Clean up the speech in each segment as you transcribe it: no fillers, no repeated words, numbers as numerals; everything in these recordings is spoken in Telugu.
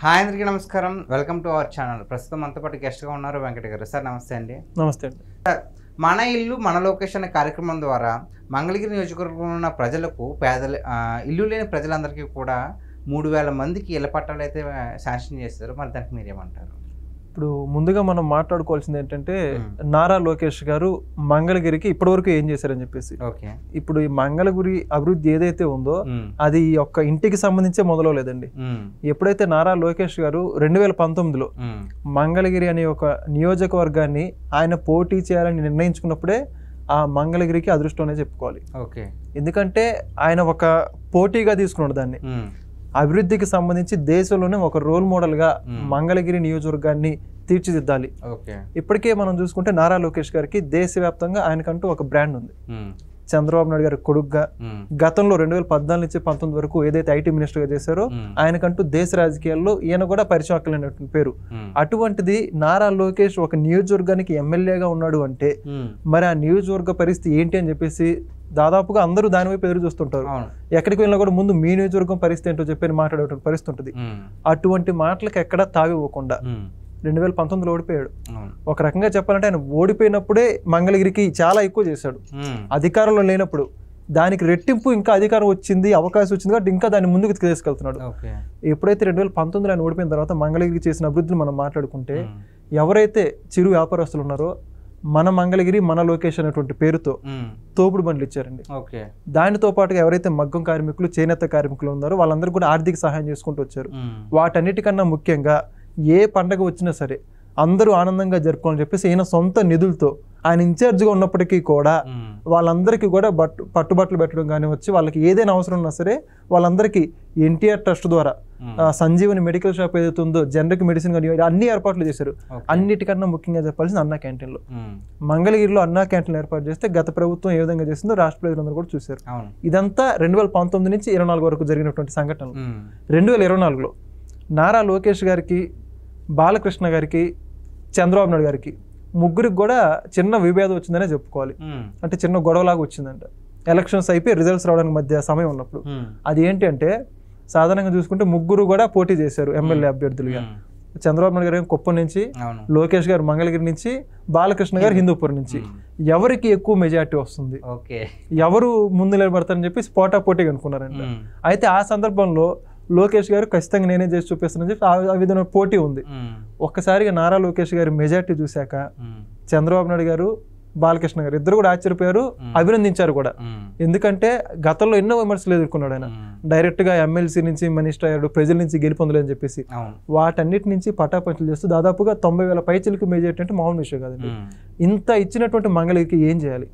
హాయ్ అందరికీ నమస్కారం. Welcome to our channel. ప్రస్తుతం మనతో పాటు గెస్ట్గా ఉన్నారు వెంకట గారు. సార్ నమస్తే అండి. నమస్తే అండి. సార్, మన ఇల్లు మన లొకేషన్ అనే కార్యక్రమం ద్వారా మంగళగిరి నియోజకవర్గంలో ఉన్న ప్రజలకు ఇల్లు లేని ప్రజలందరికీ కూడా 3000 మందికి ఇళ్ల పట్టాలు అయితే శాంక్షన్ చేస్తారు. మరి దానికి మీరేమంటారు? ఇప్పుడు ముందుగా మనం మాట్లాడుకోవాల్సింది ఏంటంటే నారా లోకేష్ గారు మంగళగిరికి ఇప్పటివరకు ఏం చేశారని చెప్పేసి. ఓకే, ఇప్పుడు ఈ మంగళగిరి అభివృద్ధి ఏదైతే ఉందో అది ఒక్క ఇంటికి సంబంధించే మొదలవలేదండి. ఎప్పుడైతే నారా లోకేష్ గారు 2019లో మంగళగిరి అనే ఒక నియోజకవర్గాన్ని ఆయన పోటీ చేయాలని నిర్ణయించుకున్నప్పుడే ఆ మంగళగిరికి అదృష్టం అనే చెప్పుకోవాలి. ఓకే, ఎందుకంటే ఆయన ఒక పోటీగా తీసుకున్నాడు దాన్ని. అభివృద్ధికి సంబంధించి దేశంలోనే ఒక రోల్ మోడల్గా మంగళగిరి నియోజకవర్గాన్ని తీర్చిదిద్దాలి. ఇప్పటికే మనం చూసుకుంటే నారా లోకేష్ గారికి దేశవ్యాప్తంగా ఆయనకంటూ ఒక బ్రాండ్ ఉంది. చంద్రబాబు నాయుడు గారి కొడుకుగా గతంలో 2014 నుంచి 19 వరకు ఏదైతే ఐటీ మినిస్టర్ గా చేశారో ఆయనకంటూ దేశ రాజకీయాల్లో ఈయన కూడా పరిచయం పేరు. అటువంటిది నారా లోకేష్ ఒక నియోజకవర్గానికి ఎమ్మెల్యేగా ఉన్నాడు అంటే మరి ఆ నియోజకవర్గ పరిస్థితి ఏంటి అని చెప్పేసి దాదాపుగా అందరూ దాని వైపు ఎదురు చూస్తుంటారు. ఎక్కడికి వెళ్ళినా కూడా ముందు మీ నియోజకవర్గం పరిస్థితి ఏంటో చెప్పి మాట్లాడే పరిస్థితి ఉంటుంది. అటువంటి మాటలకు ఎక్కడా తావివ్వకుండా 2019లో ఓడిపోయాడు. ఒక రకంగా చెప్పాలంటే ఆయన ఓడిపోయినప్పుడే మంగళగిరికి చాలా ఎక్కువ చేశాడు. అధికారంలో లేనప్పుడు దానికి రెట్టింపు ఇంకా అధికారం వచ్చింది, అవకాశం వచ్చింది కాబట్టి ఇంకా దాన్ని ముందుకు తీసుకెళ్తున్నాడు. ఎప్పుడైతే 2019లో ఆయన ఓడిపోయిన తర్వాత మంగళగిరికి చేసిన అభివృద్ధిని మనం మాట్లాడుకుంటే ఎవరైతే చిరు వ్యాపారస్తులు ఉన్నారో మన మంగళగిరి మన లొకేషన్ అనేటువంటి పేరుతో తోపుడు బండ్లు ఇచ్చారండి. దానితో పాటుగా ఎవరైతే మగ్గం కార్మికులు చేనేత కార్మికులు ఉన్నారో వాళ్ళందరూ కూడా ఆర్థిక సహాయం చేసుకుంటూ వచ్చారు. వాటన్నిటికన్నా ముఖ్యంగా ఏ పండగ వచ్చినా సరే అందరూ ఆనందంగా జరుపుకోవాలని చెప్పేసి ఈయన సొంత నిధులతో ఆయన ఇన్ఛార్జ్గా ఉన్నప్పటికీ కూడా వాళ్ళందరికీ కూడా పట్టుబట్టలు పెట్టడం కానీ వచ్చి వాళ్ళకి ఏదైనా అవసరం ఉన్నా సరే వాళ్ళందరికీ ఎన్టీఆర్ ట్రస్ట్ ద్వారా సంజీవని మెడికల్ షాప్ ఏదైతే ఉందో జనరిక్ మెడిసిన్ కానీ అన్ని ఏర్పాట్లు చేశారు. అన్నిటికన్నా ముఖ్యంగా చెప్పాల్సింది అన్నా క్యాంటీన్లో. మంగళగిరిలో అన్నా క్యాంటీన్లు ఏర్పాటు చేస్తే గత ప్రభుత్వం ఏ విధంగా చేసిందో రాష్ట్ర ప్రజలందరూ కూడా చూశారు. ఇదంతా 2019 నుంచి 2024 వరకు జరిగినటువంటి సంఘటనలు. 2024లో నారా లోకేష్ గారికి, బాలకృష్ణ గారికి, చంద్రబాబు నాయుడు గారికి ముగ్గురికి కూడా చిన్న విభేదం వచ్చిందనే చెప్పుకోవాలి. అంటే చిన్న గొడవలాగా వచ్చిందంట. ఎలక్షన్స్ అయిపోయి రిజల్ట్స్ రావడానికి మధ్య సమయం ఉన్నప్పుడు. అది ఏంటి అంటే సాధారణంగా చూసుకుంటే ముగ్గురు కూడా పోటీ చేశారు ఎమ్మెల్యే అభ్యర్థులుగా. చంద్రబాబు నాయుడు గారు కుప్పం నుంచి, లోకేష్ గారు మంగళగిరి నుంచి, బాలకృష్ణ గారు హిందూపూర్ నుంచి. ఎవరికి ఎక్కువ మెజార్టీ వస్తుంది, ఎవరు ముందు నిలబడతారని చెప్పి పోటాపోటీగా అనుకున్నారంట. అయితే ఆ సందర్భంలో లోకేష్ గారు ఖచ్చితంగా నేనే చేసి చూపిస్తానని చెప్పి ఆ విధంగా పోటీ ఉంది. ఒక్కసారిగా నారా లోకేష్ గారి మెజార్టీ చూశాక చంద్రబాబు నాయుడు గారు, బాలకృష్ణ గారు ఇద్దరు కూడా ఆశ్చర్యపోయారు, అభినందించారు కూడా. ఎందుకంటే గతంలో ఎన్నో విమర్శలు ఎదుర్కొన్నాడు ఆయన. డైరెక్ట్ గా ఎమ్మెల్సీ నుంచి మినిస్టర్ అయ్యాడు, ప్రజల నుంచి గెలుపొందలేదని చెప్పేసి వాటన్నిటి నుంచి పటాపంచలు చేస్తూ దాదాపుగా 90,000 పైచిలకు మెజార్టీ అంటే మామూలు విషయం కాదండి. ఇంత ఇచ్చినటువంటి మంగళగిరికి ఏం చేయాలి?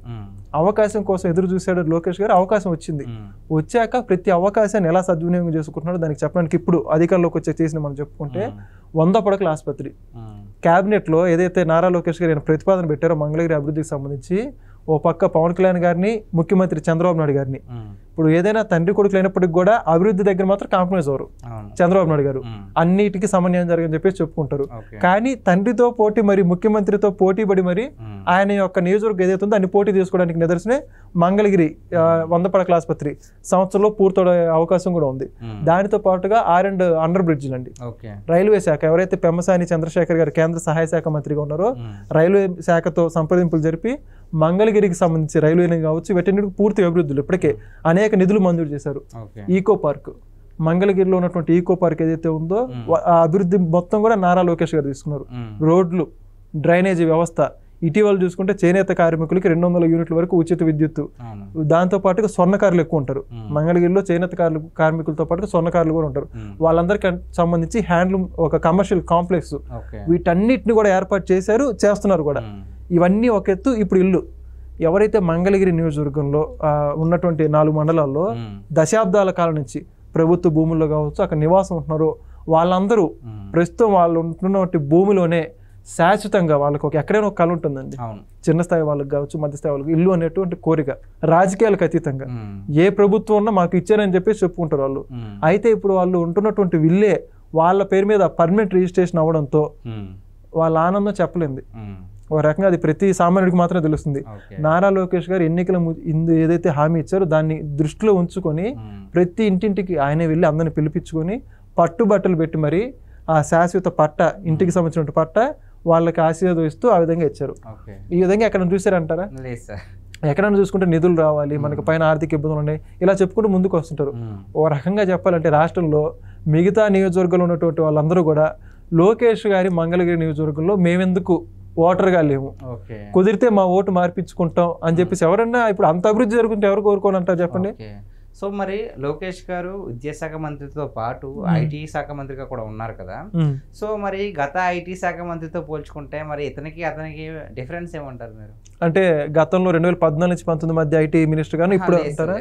అవకాశం కోసం ఎదురు చూశాడు లోకేష్ గారు. అవకాశం వచ్చింది. వచ్చాక ప్రతి అవకాశాన్ని ఎలా సద్వినియోగం చేసుకుంటున్నాడో దానికి చెప్పడానికి ఇప్పుడు అధికారంలోకి వచ్చే చేసిన మనం చెప్పుకుంటే 100 పడకల ఆసుపత్రి క్యాబినెట్ లో ఏదైతే నారా లోకేష్ గారు ఆయన ప్రతిపాదన పెట్టారో మంగళగిరి అభివృద్ధికి సంబంధించి, ఓ పక్క పవన్ కళ్యాణ్ గారిని, ముఖ్యమంత్రి చంద్రబాబు నాయుడు గారిని, ఇప్పుడు ఏదైనా తండ్రి కొడుకులు అయినప్పటికీ కూడా అభివృద్ధి దగ్గర మాత్రం కాంప్రమైజ్ అవ్వరు చంద్రబాబు నాయుడు గారు. అన్నిటికీ సమన్వయం జరగని చెప్పేసి చెప్పుకుంటారు. కానీ తండ్రితో పోటీ మరి ముఖ్యమంత్రితో పోటీ పడి మరి ఆయన యొక్క నియోజకవర్గం ఏదైతే ఉందో అన్ని పోటీ చేసుకోవడానికి నిదర్శనే మంగళగిరి 100 పడకల ఆసుపత్రి సంవత్సరంలో పూర్తయ్యే అవకాశం కూడా ఉంది. దానితో పాటుగా అండర్ బ్రిడ్జ్లు అండి. రైల్వే శాఖ ఎవరైతే పెమ్మసాని చంద్రశేఖర్ గారు కేంద్ర సహాయ శాఖ మంత్రిగా ఉన్నారో రైల్వే శాఖతో సంప్రదింపులు జరిపి మంగళగిరికి సంబంధించి రైల్వే కావచ్చు వీటన్నిటికి పూర్తి అభివృద్ధులు ఇప్పటికే అనేక నిధులు మంజూరు చేశారు. ఈకో పార్క్ మంగళగిరిలో ఉన్నటువంటి ఈకో పార్క్ ఏదైతే ఉందో ఆ అభివృద్ధి మొత్తం కూడా నారా లోకేష్ గారు తీసుకున్నారు. రోడ్లు, డ్రైనేజీ వ్యవస్థ, ఇటీవల చూసుకుంటే చేనేత కార్మికులకి 200 యూనిట్ల వరకు ఉచిత విద్యుత్తు. దాంతో పాటుగా స్వర్ణకారులు ఎక్కువ ఉంటారు మంగళగిరిలో. చేనేత కార్మికులతో పాటుగా స్వర్ణకారులు కూడా ఉంటారు. వాళ్ళందరికీ సంబంధించి హ్యాండ్లూమ్ ఒక కమర్షియల్ కాంప్లెక్స్ వీటన్నిటిని కూడా ఏర్పాటు చేశారు, చేస్తున్నారు కూడా. ఇవన్నీ ఒక ఎత్తు. ఇప్పుడు ఇల్లు ఎవరైతే మంగళగిరి నియోజకవర్గంలో ఉన్నటువంటి 4 మండలాల్లో దశాబ్దాల కాలం నుంచి ప్రభుత్వ భూముల్లో కావచ్చు అక్కడ నివాసం ఉంటున్నారో వాళ్ళందరూ ప్రస్తుతం వాళ్ళు ఉంటున్నటువంటి భూమిలోనే శాశ్వతంగా వాళ్ళకి ఎక్కడైనా ఒక కళ ఉంటుందండి. చిన్న స్థాయి వాళ్ళకి కావచ్చు, మధ్య స్థాయి వాళ్ళకి ఇల్లు అనేటువంటి కోరిక రాజకీయాలకు అతీతంగా ఏ ప్రభుత్వం ఉన్నా మాకు ఇచ్చారని చెప్పేసి చెప్పుకుంటారు వాళ్ళు. అయితే ఇప్పుడు వాళ్ళు ఉంటున్నటువంటి ఇల్లే వాళ్ళ పేరు మీద పర్మనెంట్ రిజిస్ట్రేషన్ అవ్వడంతో వాళ్ళ ఆనందం చెప్పలేంది. ఒక రకంగా అది ప్రతి సామాన్యుడికి మాత్రమే తెలుస్తుంది. నారా లోకేష్ గారు ఎన్నికల ఏదైతే హామీ ఇచ్చారో దాన్ని దృష్టిలో ఉంచుకొని ప్రతి ఇంటింటికి ఆయనే వెళ్ళి అందరిని పిలిపించుకొని పట్టుబట్టలు పెట్టి మరి ఆ శాశ్వత పట్ట, ఇంటికి సంబంధించిన పట్ట వాళ్ళకి ఆశీర్వదిస్తూ ఆ విధంగా ఇచ్చారు. ఈ విధంగా ఎక్కడ చూసారంటారా? ఎక్కడైనా చూసుకుంటే నిధులు రావాలి, మనకి పైన ఆర్థిక ఇబ్బందులు ఉన్నాయి, ఇలా చెప్పుకుంటూ ముందుకు వస్తుంటారు. ఓ రకంగా చెప్పాలంటే రాష్ట్రంలో మిగతా నియోజకవర్గంలో ఉన్నటువంటి వాళ్ళందరూ కూడా లోకేష్ గారి మంగళగిరి నియోజకవర్గంలో మేమెందుకు ఓటర్గా లేము, కుదిరితే మా ఓటు మార్పించుకుంటాం అని చెప్పేసి ఎవరన్నా ఇప్పుడు అంత అభివృద్ధి జరుగుతుంటే ఎవరు కోరుకోవాలంటారు చెప్పండి. సో మరి లోకేష్ గారు విద్యాశాఖ మంత్రితో పాటు ఐటీ శాఖ మంత్రిగా కూడా ఉన్నారు కదా. సో మరి గత ఐటీ శాఖ మంత్రితో పోల్చుకుంటే మరి అతనికి డిఫరెన్స్ ఏమంటారు మీరు? అంటే గతంలో 2014 నుంచి 19 మధ్య ఐటీ మినిస్టర్ గాను ఇప్పుడు అంటారా?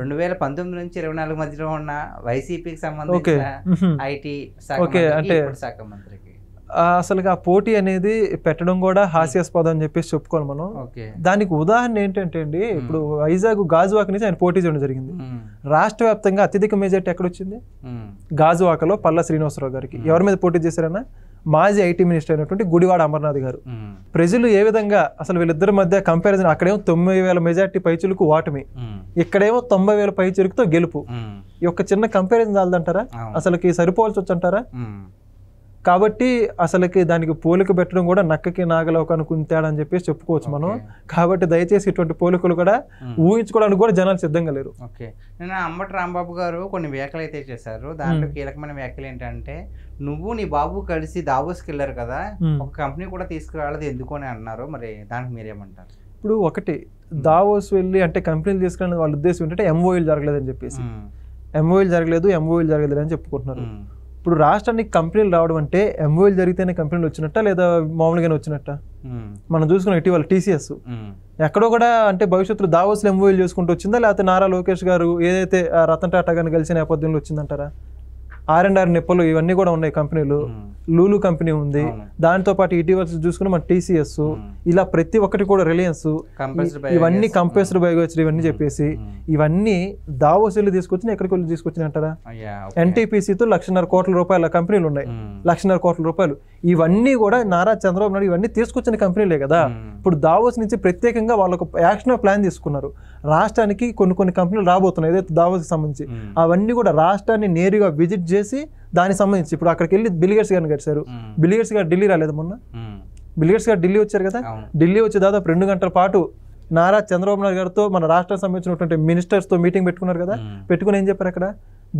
2019 నుంచి 24 మధ్యలో ఉన్న వైసీపీకి సంబంధించిన ఐటీ శాఖ మంత్రికి అసలు ఆ పోటీ అనేది పెట్టడం కూడా హాస్యాస్పదం అని చెప్పేసి చెప్పుకోవాలి మనం. దానికి ఉదాహరణ ఏంటంటే అండి, ఇప్పుడు వైజాగ్ గాజువాక నుంచి ఆయన పోటీ చేయడం జరిగింది. రాష్ట్ర వ్యాప్తంగా అత్యధిక మెజార్టీ ఎక్కడొచ్చింది? గాజువాకలో పల్లా శ్రీనివాసరావు గారికి. ఎవరి మీద పోటీ చేశారన్నా? మాజీ ఐటీ మినిస్టర్ అయినటువంటి గుడివాడ అమర్నాథ్ గారు. ప్రజలు ఏ విధంగా అసలు వీళ్ళిద్దరి మధ్య కంపారిజన్, అక్కడేమో 90,000 మెజార్టీ పైచులకు ఓటమి, ఇక్కడేమో 90,000 పైచులకుతో గెలుపు. ఈ యొక్క చిన్న కంపారిజన్ చాలదంటారా? అసలుకి సరిపోవాల్సి వచ్చంటారా? కాబట్టి అసలుకి దానికి పోలిక పెట్టడం కూడా నక్కకి నాగలోకి అనుకుంటాడు అని చెప్పేసి చెప్పుకోవచ్చు మనం. కాబట్టి దయచేసి ఇటువంటి పోలికలు కూడా ఊహించుకోవడానికి కూడా జనాలు సిద్ధంగా లేరు. నిన్న అంబటి రాంబాబు గారు కొన్ని వ్యాఖ్యలు అయితే చేశారు. దాంట్లో కీలకమైన వ్యాఖ్యలు ఏంటంటే, నువ్వు నీ బాబు కలిసి దావోస్కి వెళ్ళారు కదా, ఒక కంపెనీ కూడా తీసుకురాలేదు ఎందుకు అని అన్నారు. మరి దానికి మీరేమంటారు? ఇప్పుడు ఒకటి, దావోస్ వెళ్ళి అంటే కంపెనీలు తీసుకురాని వాళ్ళ ఉద్దేశం ఏంటంటే ఎంఓఈలు జరగలేదని చెప్పేసి, ఎంఓఈలు జరగలేదు అని చెప్పుకుంటున్నారు. ఇప్పుడు రాష్ట్రానికి కంపెనీలు రావడం అంటే ఎంఓఈలు జరిగితేనే కంపెనీలు వచ్చినట్ట లేదా మామూలుగానే వచ్చినట్ట? మనం చూసుకున్నాం ఇటీవల టీసీఎస్ ఎక్కడో కూడా అంటే భవిష్యత్తులో దావోస్లో ఎంఓఈలు చేసుకుంటూ వచ్చిందా, లేకపోతే నారా లోకేష్ గారు ఏదైతే రతన్ టాటా గారిని కలిసిన నేపథ్యంలో వచ్చిందంటారా? R&R నిప్పలు ఇవన్నీ కూడా ఉన్నాయి కంపెనీలు. లూలు కంపెనీ ఉంది, దాంతో పాటు ఇటీవల చూసుకుని మన టీసీఎస్, ఇలా ప్రతి ఒక్కటి కూడా రిలయన్స్, ఇవన్నీ కంప్రెస్డ్ బయోగెస్ ఇవన్నీ చెప్పేసి ఇవన్నీ దావోస్ వెళ్ళి తీసుకొచ్చిన ఎక్కడికి వెళ్ళి తీసుకొచ్చిన అంటారా? ఎన్టీపీసీతో 1,50,000 కోట్ల రూపాయల కంపెనీలు ఉన్నాయి, 1,50,000 కోట్ల రూపాయలు. ఇవన్నీ కూడా నారా చంద్రబాబు నాయుడు ఇవన్నీ తీసుకొచ్చిన కంపెనీలే కదా. ఇప్పుడు దావోస్ నుంచి ప్రత్యేకంగా వాళ్ళకు యాక్షన్ ప్లాన్ తీసుకున్నారు. రాష్ట్రానికి కొన్ని కంపెనీలు రాబోతున్నాయి ఏదైతే దావోస్కి సంబంధించి, అవన్నీ కూడా రాష్ట్రాన్ని నేరుగా విజిట్ చేసి దానికి సంబంధించి ఇప్పుడు అక్కడికి వెళ్ళి బిల్గేట్స్ గారిని కలిశారు. బిల్గేట్స్ గారు ఢిల్లీ రాలేదు మొన్న, బిల్గేట్స్ గారు ఢిల్లీ వచ్చారు కదా. ఢిల్లీ వచ్చి దాదాపు 2 గంటల పాటు నారా చంద్రబాబు నాయుడు గారితో మన రాష్ట్రానికి సంబంధించినటువంటి మినిస్టర్స్తో మీటింగ్ పెట్టుకున్నారు కదా. పెట్టుకుని ఏం చెప్పారు అక్కడ?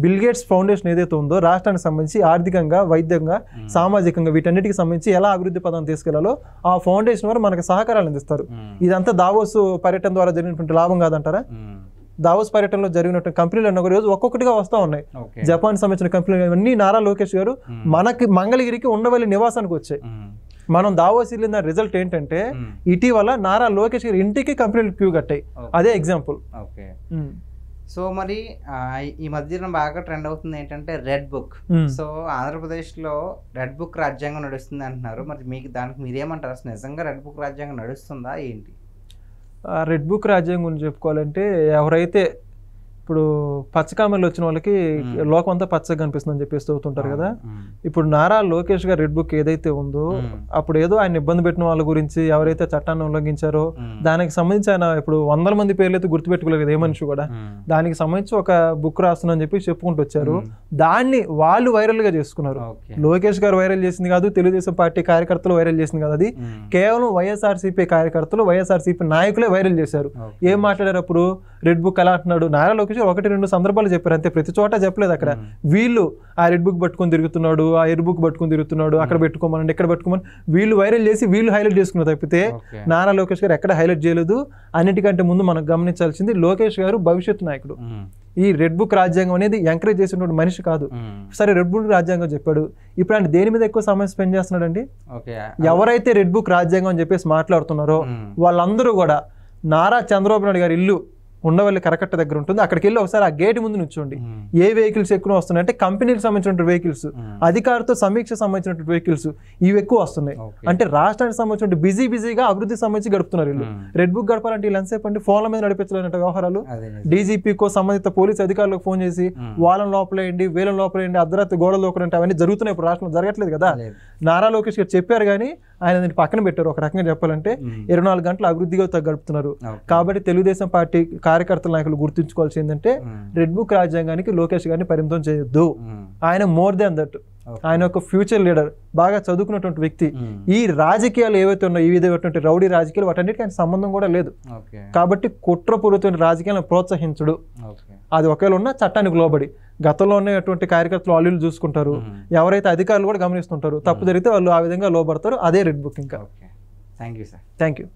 బిల్గేట్స్ ఫౌండేషన్ ఏదైతే ఉందో రాష్ట్రానికి సంబంధించి ఆర్థికంగా, వైద్యంగా, సామాజికంగా వీటన్నిటికి సంబంధించి ఎలా అభివృద్ధి పదం తీసుకెళ్లాలో ఆ ఫౌండేషన్ వారు మనకు సహకారాలు అందిస్తారు. ఇదంతా దావోస్ పర్యటన ద్వారా జరిగినటువంటి లాభం కాదంటారా? దావోస్ పర్యటనలో జరిగినటువంటి కంపెనీలు అన్న రోజు ఒక్కొక్కటిగా వస్తూ ఉన్నాయి. జపాన్ సంబంధించిన కంపెనీలు ఇవన్నీ నారా లోకేష్ గారు మనకి మంగళగిరికి ఉండవల్లి నివాసానికి వచ్చాయి. మనం దావోస్ వెళ్ళిన రిజల్ట్ ఏంటంటే ఇటీవల నారా లోకేష్ గారి ఇంటికి కంపెనీలు క్యూ కట్టాయి. అదే ఎగ్జాంపుల్. సో మరి ఈ మధ్యన బాగా ట్రెండ్ అవుతుంది ఏంటంటే రెడ్ బుక్. సో ఆంధ్రప్రదేశ్లో రెడ్ బుక్ రాజ్యాంగం నడుస్తుంది అంటున్నారు. మరి మీకు దానికి మీరేమంటారు? అసలు నిజంగా రెడ్ బుక్ రాజ్యాంగం నడుస్తుందా ఏంటి? రెడ్ బుక్ రాజ్యాంగం గురించి చెప్పుకోవాలంటే ఎవరైతే ఇప్పుడు పచ్చకామెలు వచ్చిన వాళ్ళకి లోకం అంతా పచ్చగా కనిపిస్తుందని చెప్పేసి అవుతుంటారు కదా. ఇప్పుడు నారా లోకేష్ గారు రెడ్ బుక్ ఏదైతే ఉందో అప్పుడు ఏదో ఆయన ఇబ్బంది పెట్టిన వాళ్ళ గురించి ఎవరైతే చట్టాన్ని ఉల్లంఘించారో దానికి సంబంధించి ఆయన ఇప్పుడు 100 మంది పేర్లు అయితే గుర్తుపెట్టుకోలేదు కదా ఏ మనిషి కూడా. దానికి సంబంధించి ఒక బుక్ రాస్తున్నా అని చెప్పి చెప్పుకుంటూ వచ్చారు. దాన్ని వాళ్ళు వైరల్ గా చేసుకున్నారు. లోకేష్ గారు వైరల్ చేసింది కాదు, తెలుగుదేశం పార్టీ కార్యకర్తలు వైరల్ చేసింది కాదు. అది కేవలం వైఎస్ఆర్సీపీ కార్యకర్తలు, వైఎస్ఆర్సీపీ నాయకులే వైరల్ చేశారు. ఏం మాట్లాడారు అప్పుడు? రెడ్ బుక్ ఎలా అంటున్నాడు నారా లోకేష్ 1-2 సందర్భాలు చెప్పారు అంతే, ప్రతి చోట చెప్పలేదు. అక్కడ వీళ్ళు ఆ రెడ్ బుక్ పట్టుకొని తిరుగుతున్నాడు, ఆ ఎయిర్ బుక్ పట్టుకొని తిరుగుతున్నాడు, అక్కడ పెట్టుకోమని ఇక్కడ పెట్టుకోమని వీళ్ళు వైరల్ చేసి వీళ్ళు హైలైట్ చేసుకున్నారు తప్పితే నారా లోకేష్ గారు ఎక్కడ హైలైట్ చేయలేదు. అన్నిటికంటే ముందు మనం గమనించాల్సింది లోకేష్ గారు భవిష్యత్తు నాయకుడు. ఈ రెడ్ బుక్ రాజ్యాంగం అనేది ఎంకరేజ్ చేసినటువంటి మనిషి కాదు. సరే రెడ్ బుక్ రాజ్యాంగం చెప్పాడు, ఇప్పుడు ఆయన దేని మీద ఎక్కువ సమయం స్పెండ్ చేస్తున్నాడు అండి? ఎవరైతే రెడ్ బుక్ రాజ్యాంగం అని చెప్పేసి మాట్లాడుతున్నారో వాళ్ళందరూ కూడా నారా చంద్రబాబు నాయుడు గారి ఇల్లు ఉండవల్లి కరకట్ట దగ్గర ఉంటుంది, అక్కడికి వెళ్ళి ఒకసారి ఆ గేట్ ముందు నుంచోండి. ఏ వెహికల్స్ ఎక్కువ వస్తున్నాయి అంటే కంపెనీకి సంబంధించిన వెహికల్స్, అధికారితో సమీక్ష సంబంధించిన వెహికల్స్ ఇవి ఎక్కువ వస్తున్నాయి. అంటే రాష్ట్రానికి సంబంధించిన బిజీగా అభివృద్ధి సంబంధించి గడుపుతున్నారు వీళ్ళు. రెడ్ బుక్ గడపాలంటే వీళ్ళు ఎంతసేపు అండి ఫోన్ల మీద నడిపించలేనట్టు వ్యవహారాలు. డీజీపీకో సంబంధిత పోలీసు అధికారులకు ఫోన్ చేసి వాళ్ళని లోపలేయండి, వీళ్ళని లోపలేయండి, అర్ధరాత్రి గోడలు లోపలంటే అవన్నీ జరుగుతున్నాయి. ఇప్పుడు రాష్ట్రంలో జరగట్లేదు కదా. నారా లోకేష్ గారు చెప్పారు కానీ ఆయన దాన్ని పక్కన పెట్టారు. ఒక రకంగా చెప్పాలంటే 24 గంటలు అభివృద్ధిగా గడుపుతున్నారు. కాబట్టి తెలుగుదేశం పార్టీ కార్యకర్తల నాయకులు గుర్తుంచుకోవాల్సి ఏంటంటే రెడ్ బుక్ రాజ్యాంగానికి లోకేష్ గారిని పరిమితం చేయొద్దు. ఆయన మోర్ దాన్ దట్. ఆయన ఒక ఫ్యూచర్ లీడర్, బాగా చదువుకున్నటువంటి వ్యక్తి. ఈ రాజకీయాలు ఏవైతే ఉన్నాయో, ఈ విధమైనటువంటి రౌడీ రాజకీయాలు, వాటన్నిటికీ ఆయన సంబంధం కూడా లేదు. కాబట్టి కుట్రపూరితమైన రాజకీయాలను ప్రోత్సహించడు. అది ఒకవేళ ఉన్న చట్టానికి లోబడి. గతంలో ఉన్నటువంటి కార్యకర్తలు వాళ్ళు చూసుకుంటారు, ఎవరైతే అధికారులు కూడా గమనిస్తుంటారు, తప్పు జరిగితే వాళ్ళు ఆ విధంగా లోబడతారు. అదే రెడ్ బుక్. ఇంకా thank you sir. Thank you.